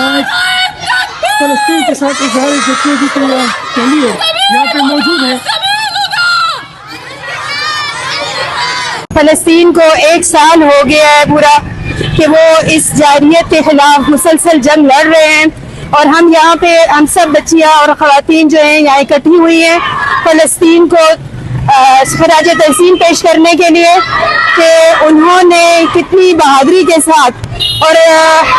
آج فلسطین کے ساتھ اظہار یکجہتی کے لیے یہاں پہ موجود ہے۔ فلسطین کو 1 سال ہو گیا ہے پورا کہ وہ اس جارحیت کے خلاف مسلسل جنگ لڑ رہے ہیں، اور ہم یہاں پہ ہم سب بچیاں اور خواتین جو ہیں یہاں اکٹھی ہوئی ہیں فلسطین کو خراج تحسین پیش کرنے کے لیے کہ انہوں نے کتنی بہادری کے ساتھ اور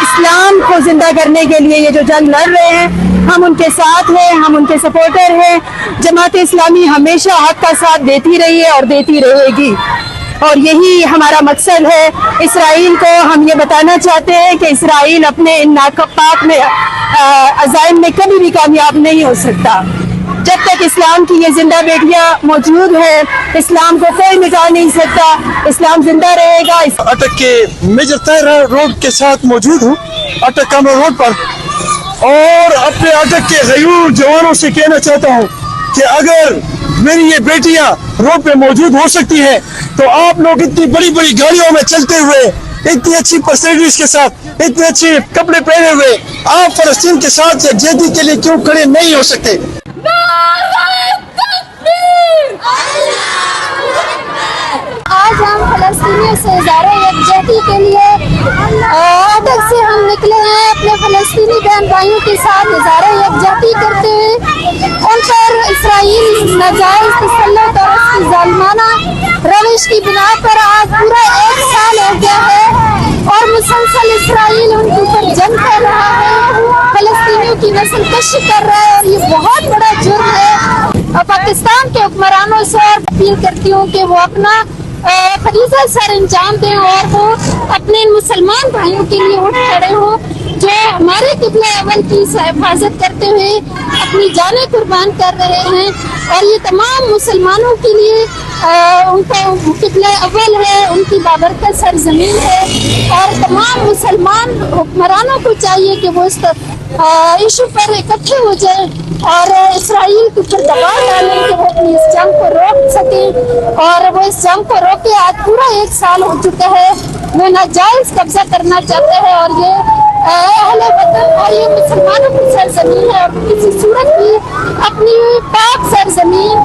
اسلام کو زندہ کرنے کے لیے یہ جو جنگ لڑ رہے ہیں، ہم ان کے ساتھ ہیں، ہم ان کے سپورٹر ہیں۔ جماعت اسلامی ہمیشہ حق کا ساتھ دیتی رہی ہے اور دیتی رہے گی، اور یہی ہمارا مقصد ہے۔ اسرائیل کو ہم یہ بتانا چاہتے ہیں کہ اسرائیل اپنے ان ناکافات میں عزائم میں کبھی بھی کامیاب نہیں ہو سکتا۔ جب تک اسلام کی یہ زندہ بیٹیاں موجود ہیں، اسلام کو کوئی مٹا نہیں سکتا، اسلام زندہ رہے گا۔ اٹک کے میجر طاہر روڈ کے ساتھ موجود ہوں، اٹک کامرا روڈ پر، اور اپنے اٹک کے غیور جوانوں سے کہنا چاہتا ہوں کہ اگر میری یہ بیٹیاں روڈ پہ موجود ہو سکتی ہیں تو آپ لوگ اتنی بڑی بڑی گاڑیوں میں چلتے ہوئے، اتنی اچھی پرسنالٹیز کے ساتھ، اتنے اچھے کپڑے پہنے ہوئے آپ فلسطین کے ساتھ یکجہتی کے لیے کیوں کھڑے نہیں ہو سکتے؟ آج ہم فلسطینیوں سے اظہار یکجہتی کے لیے اٹک سے ہم نکلے ہیں، اپنے فلسطینی بہن بھائیوں کے ساتھ اظہار یکجہتی کرتے ہوئے ان پر اسرائیل ناجائز تسلط اور اس کی ظالمانہ روش کی بنا پر آج پورا 1 سال ہو گیا ہے، اور مسلسل اسرائیل ان کے اوپر جنگ کر رہا ہے، فلسطینیوں کی نسل کشی کر رہا ہے، اور یہ بہت بڑا جرم ہے۔ پاکستان کے حکمرانوں سے اپیل کرتی ہوں کہ وہ اپنا فریضہ سر انجام دیں اور وہ اپنے مسلمان بھائیوں کے لیے اٹھ کھڑے ہوں جو ہمارے قبلہ اول کی حفاظت کرتے ہوئے اپنی جانیں قربان کر رہے ہیں، اور یہ تمام مسلمانوں کے لیے ان کا قبلہ اول ہے، ان کی بابرکت سرزمین ہے، اور تمام مسلمان حکمرانوں کو چاہیے کہ وہ اس ایشو پر اکٹھے ہو جائیں اور اسرائیل کے اوپر دباؤ ڈالیں کہ وہ اپنی اس جنگ کو روک سکیں، اور وہ اس جنگ کو روکے۔ آج پورا 1 سال ہو چکا ہے، وہ ناجائز قبضہ کرنا چاہتے ہیں، اور یہ اہل وطن اور یہ مسلمانوں کی سرزمین ہے، اور کسی صورت بھی اپنی پاک سرزمین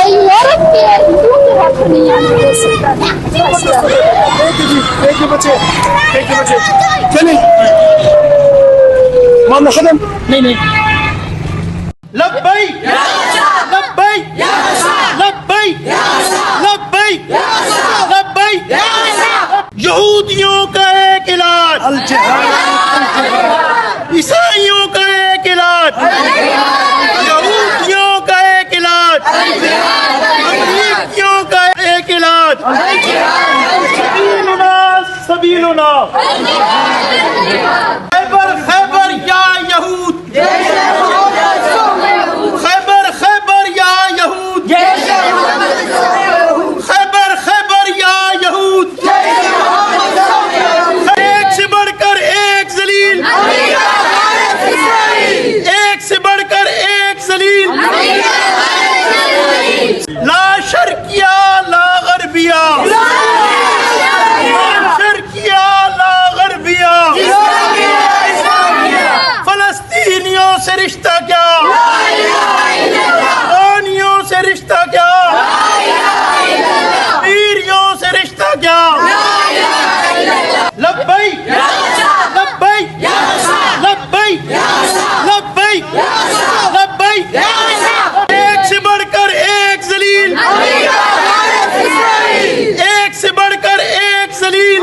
یورپ کے ہندوؤں کے ہاتھ میں نہیں آنے دے سکتا۔ معاملہ ختم؟ نہیں لبیک لبیک لبیک لبیک لبیک۔ یہودیوں کا ایک علاج، عیسائیوں کا ایک علاج، یہودیوں کا ایک علاج، امریکیوں کا ایک علاج، سبیلنا سبیلنا۔ خیبر خیبر یا یہود، خیبر خیبر یا یہود، خیبر خیبر یا یہود۔ ایک سے بڑھ کر ایک ذلیل، ایک سے بڑھ کر ایک ذلیل، لا شرقیہ لا غربیہ، لا شرقیہ لا غربیہ۔ فلسطینیوں سے رشتہ کیا، افغانیوں سے رشتہ کیا، پیریوں سے رشتہ کیا۔ لبیک لبیک لبیک لبیک لبیک۔ ایک سے بڑھ کر ایک ذلیل، ایک سے بڑھ کر ایک ذلیل،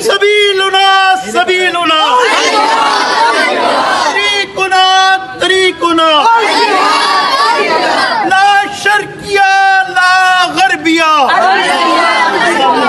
سبیلنا سبیلنا، طریقنا طریقنا۔